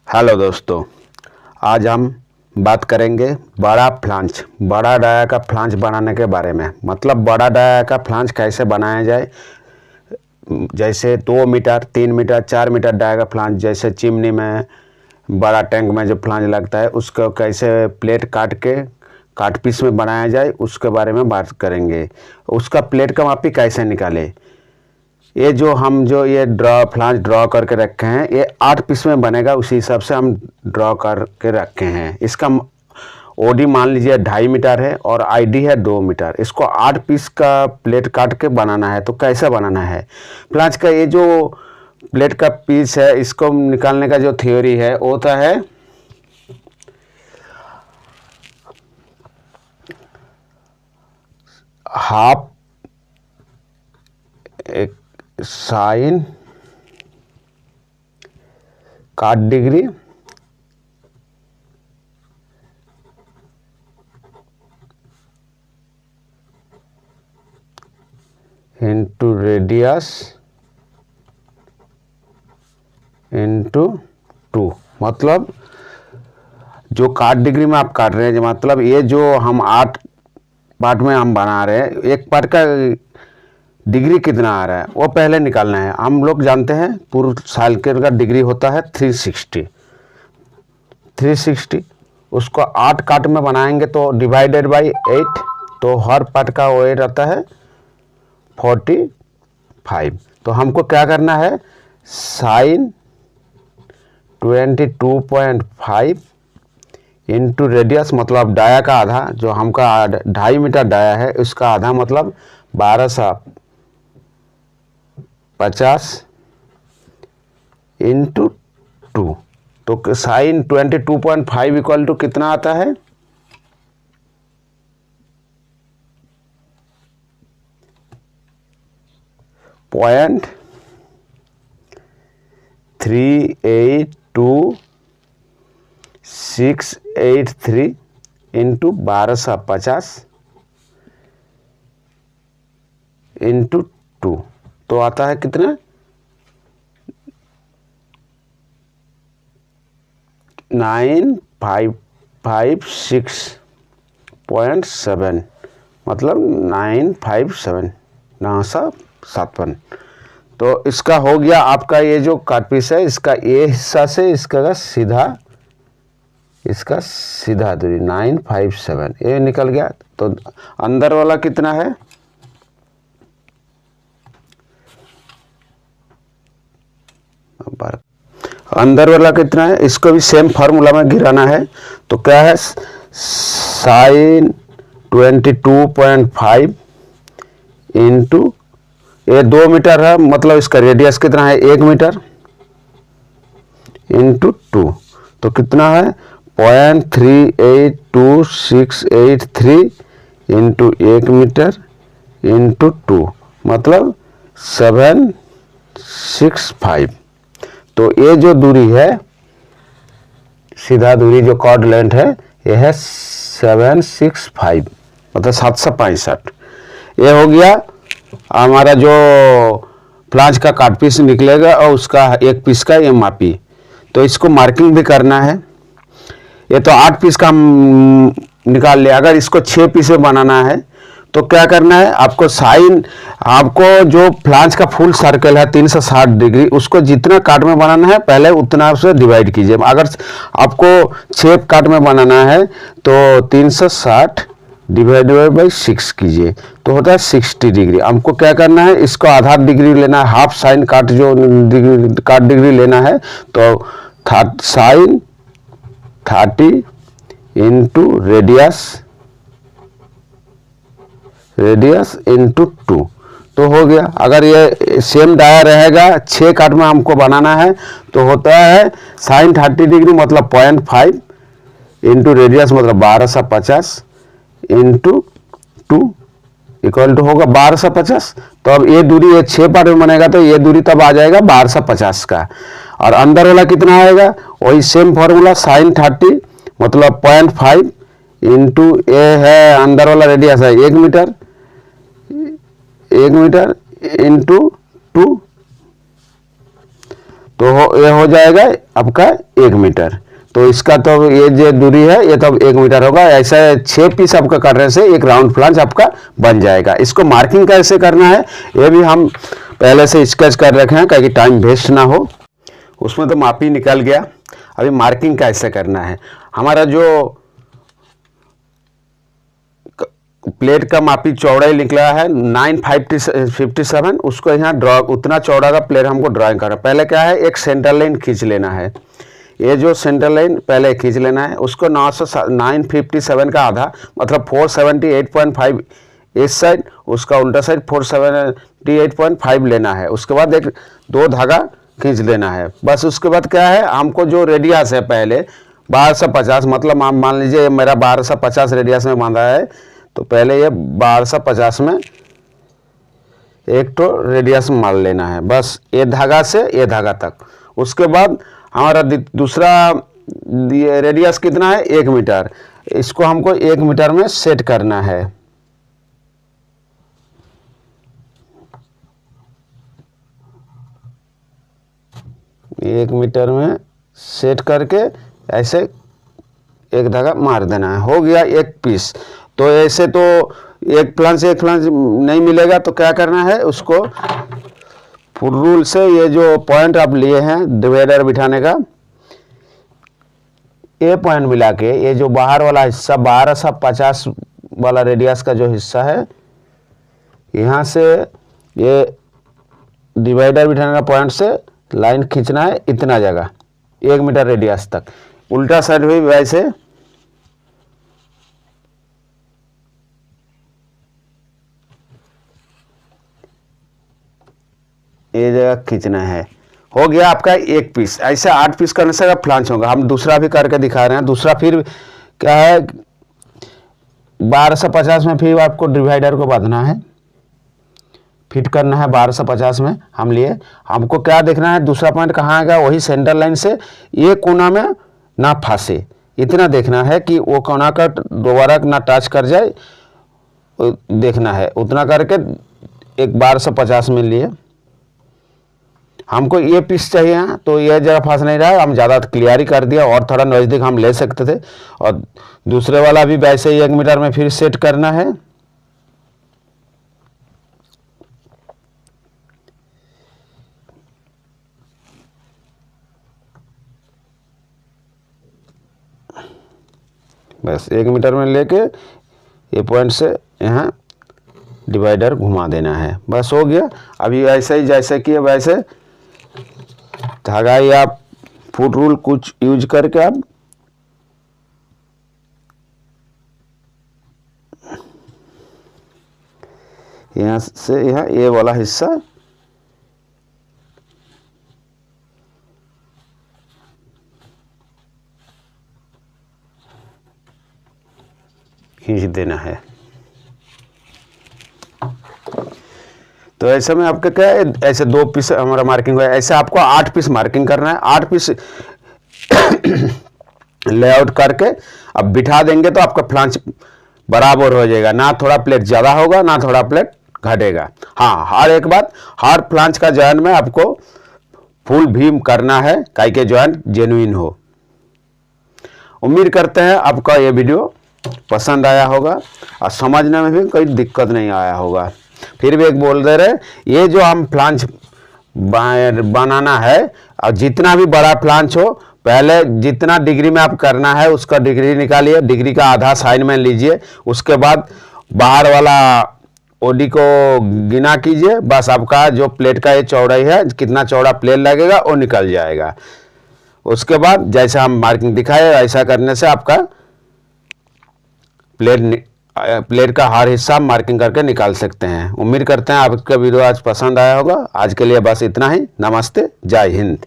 Hello दोस्तों, आज हम बात करेंगे बड़ा डाया का फ्लांज बनाने के बारे में। मतलब बड़ा डाया का फ्लांज कैसे बनाया जाए। जैसे 2 मीटर 3 मीटर 4 मीटर डाया का फ्लांज, जैसे चिमनी में बड़ा टैंक में जो फ्लांज लगता है उसको कैसे प्लेट काट के काट पीस में बनाया जाए, उसके बारे में बात करेंगे। उसका प्लेट का मापी कैसे निकाले। ये ये फ्लांज ड्रॉ करके रखे हैं, ये 8 पीस में बनेगा, उसी हिसाब से हम ड्रॉ करके रखे हैं। इसका ओडी मान लीजिए 2.5 मीटर है और आईडी है 2 मीटर। इसको 8 पीस का प्लेट काट के बनाना है। तो कैसे बनाना है फ्लांज का, ये जो प्लेट का पीस है इसको निकालने का जो थ्योरी है वो होता है हाफ एक साइन काट डिग्री इंटू रेडियस इंटू 2। मतलब जो काट डिग्री में आप काट रहे हैं, मतलब ये जो हम 8 पार्ट में हम बना रहे हैं, एक पार्ट का डिग्री कितना आ रहा है वो पहले निकालना है। हम लोग जानते हैं पूर्ण साइकिल का डिग्री होता है 360। उसको 8 काट में बनाएंगे तो डिवाइडेड बाई 8, तो हर पार्ट का वेट रहता है 45। तो हमको क्या करना है, साइन 22.5 इंटू रेडियस, मतलब डाया का आधा, जो हमका 2.5 मीटर डाया है उसका आधा मतलब 1250 इंटू 2। तो साइन 22.5 इक्वल टू कितना आता है, 0.382683 इंटू 1250 इंटू 2। तो आता है कितना, 956.7, मतलब 957। तो इसका हो गया आपका ये जो काट पीस है, इसका ये हिस्सा से इसका सीधा दूरी 957 ये निकल गया। तो अंदर वाला कितना है, अंदर वाला कितना है, इसको भी सेम फार्मूला में गिराना है। तो क्या है, साइन 22.5 इंटू ये 2 मीटर है, मतलब इसका रेडियस कितना है 1 मीटर इंटू 2। तो कितना है 0.382683 इंटू 1 मीटर इंटू 2, मतलब 765। तो ये जो दूरी है, सीधा दूरी जो कॉर्ड लेंथ है, ये है 765, मतलब 765। ये हो गया हमारा जो फ्लांज का काट पीस निकलेगा और उसका एक पीस का ये मापी। तो इसको मार्किंग भी करना है। ये तो 8 पीस का हम निकाल लिया। अगर इसको 6 पीस में बनाना है तो क्या करना है, आपको जो फ्लांज का फुल सर्कल है 360 डिग्री, उसको जितना काट में बनाना है पहले उतना से डिवाइड कीजिए। अगर आपको 6 काट में बनाना है तो 360 डिवाइडेड बाई 6 कीजिए, तो होता है 60 डिग्री। हमको क्या करना है, इसको आधा डिग्री लेना है, हाफ साइन काट जो काट डिग्री लेना है। तो साइन 30 इंटू रेडियस इंटू 2, तो हो गया। अगर ये सेम डाया रहेगा 6 काट में हमको बनाना है तो होता है साइन 30 डिग्री मतलब 0.5 इंटू रेडियस मतलब 1250 इंटू 2 इक्वल टू होगा 1250। तो अब ये दूरी ये 6 पार्ट में बनेगा तो ये दूरी तब आ जाएगा 1250 का। और अंदर वाला कितना आएगा, वही सेम फॉर्मूला, साइन 30 मतलब 0.5 इंटू ये है अंदर वाला रेडियस है 1 मीटर इंटू 2। तो ये हो जाएगा आपका 1 मीटर। तो इसका तो ये जो दूरी है ये तो 1 मीटर होगा। ऐसा 6 पीस आपका करने से एक राउंड फ्लांज आपका बन जाएगा। इसको मार्किंग कैसे करना है ये भी हम पहले से स्केच कर रखे हैं ताकि टाइम वेस्ट ना हो। उसमें तो मापी निकल गया, अभी मार्किंग कैसे करना है। हमारा जो प्लेट का मापी चौड़ाई निकला है 957, उसको यहाँ ड्रॉ उतना चौड़ा का प्लेट हमको ड्राइंग करना है। पहले क्या है, एक सेंटर लाइन खींच लेना है। ये जो सेंटर लाइन पहले खींच लेना है, उसको 957 का आधा मतलब 478.5 इस साइड, उसका उल्टा साइड 478.5 लेना है। उसके बाद एक 2 धागा खींच लेना है बस। उसके बाद क्या है, हमको जो रेडियस है पहले 1250 मतलब आप मान लीजिए मेरा 1250 रेडियस में बांधा है, तो पहले ये 1250 में एक तो रेडियस मान लेना है बस, ये धागा से ये धागा तक। उसके बाद हमारा दूसरा रेडियस कितना है, 1 मीटर। इसको हमको 1 मीटर में सेट करना है। एक मीटर में सेट करके ऐसे एक धागा मार देना है, हो गया एक पीस। तो ऐसे तो एक फ्लांज नहीं मिलेगा, तो क्या करना है, उसको फुल रूल से ये जो पॉइंट आप लिए हैं डिवाइडर बिठाने का, ये पॉइंट मिला के ये जो बाहर वाला हिस्सा 1250 वाला रेडियस का जो हिस्सा है, यहाँ से ये डिवाइडर बिठाने का पॉइंट से लाइन खींचना है इतना जगह 1 मीटर रेडियस तक। उल्टा साइड भी वैसे ये जगह खींचना है। हो गया आपका एक पीस। ऐसे 8 पीस करने से फ्लांच होगा। हम दूसरा भी करके दिखा रहे हैं। दूसरा फिर क्या है, 1250 में फिर आपको डिवाइडर को बांधना है, फिट करना है 1250 में हम लिए। हमको क्या देखना है, दूसरा पॉइंट कहाँ आएगा, वही सेंटर लाइन से ये कोना में ना फंसे, इतना देखना है कि वो कोना का दोबारा ना टच कर जाए, देखना है। उतना करके एक 1250 में लिए। हमको ये पीस चाहिए, तो ये जगह फंस नहीं रहा, हम ज़्यादा क्लियर कर दिया और थोड़ा नज़दीक हम ले सकते थे। और दूसरे वाला भी वैसे ही 1 मीटर में फिर सेट करना है। बस 1 मीटर में लेके ये पॉइंट से यहाँ डिवाइडर घुमा देना है, बस हो गया। अभी ऐसे ही जैसे कि वैसे धागा या फुट रूल कुछ यूज करके आप यहाँ से यहाँ ये वाला हिस्सा खींच देना है। तो ऐसे में आपका क्या है, ऐसे 2 पीस हमारा मार्किंग हुआ है। ऐसे आपको 8 पीस मार्किंग करना है। 8 पीस लेआउट करके अब बिठा देंगे तो आपका फ्लांच बराबर हो जाएगा, ना थोड़ा प्लेट ज़्यादा होगा ना थोड़ा प्लेट घटेगा। हाँ, हर एक बात, हर फ्लांच का जॉइंट में आपको फुल भीम करना है, काई के जॉइंट जेन्युइन हो। उम्मीद करते हैं आपका ये वीडियो पसंद आया होगा और समझने में भी कोई दिक्कत नहीं आया होगा। फिर भी एक बोल दे रहे, ये जो हम फ्लांच बनाना है और जितना भी बड़ा फ्लांच हो, पहले जितना डिग्री में आप करना है उसका डिग्री निकालिए, डिग्री का आधा साइन में लीजिए। उसके बाद बाहर वाला ओडी को गिना कीजिए, बस आपका जो प्लेट का ये चौड़ाई है, कितना चौड़ा प्लेट लगेगा वो निकल जाएगा। उसके बाद जैसे हम मार्किंग दिखाए ऐसा करने से आपका प्लेट का हर हिस्सा मार्किंग करके निकाल सकते हैं। उम्मीद करते हैं आपका वीडियो आज पसंद आया होगा। आज के लिए बस इतना ही। नमस्ते, जय हिंद।